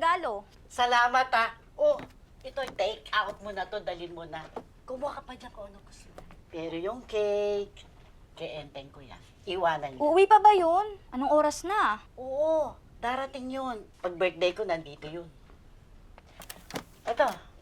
regalo. Salamat ah. Oh, ito take out mo na to, dalhin mo na. Kumuha ka pa dyan kung ano gusto mo. Pero yung cake, kay Enteng ko yan. Iwanan niya. Uuwi pa ba yun? Anong oras na? Oo, darating yun. Pag birthday ko, nandito yun. Ito.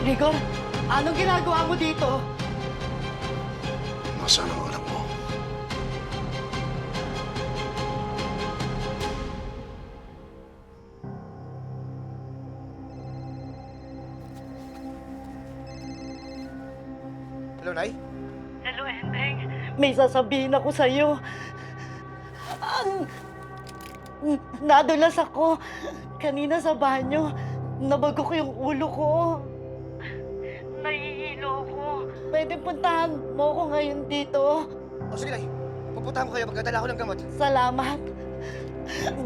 Rigor, anong ginagawa mo dito? Nasaan ang anak mo? Hello, Nay? Hello, Enteng. May sasabihin ako sa'yo. Nadulas ako. Kanina sa banyo, nabago ko yung ulo ko. Nahihilo ko. Pwede puntahan mo ko ngayon dito. O sige, Nay. Pupuntahan ko kayo. Magdadala ko ng gamot. Salamat.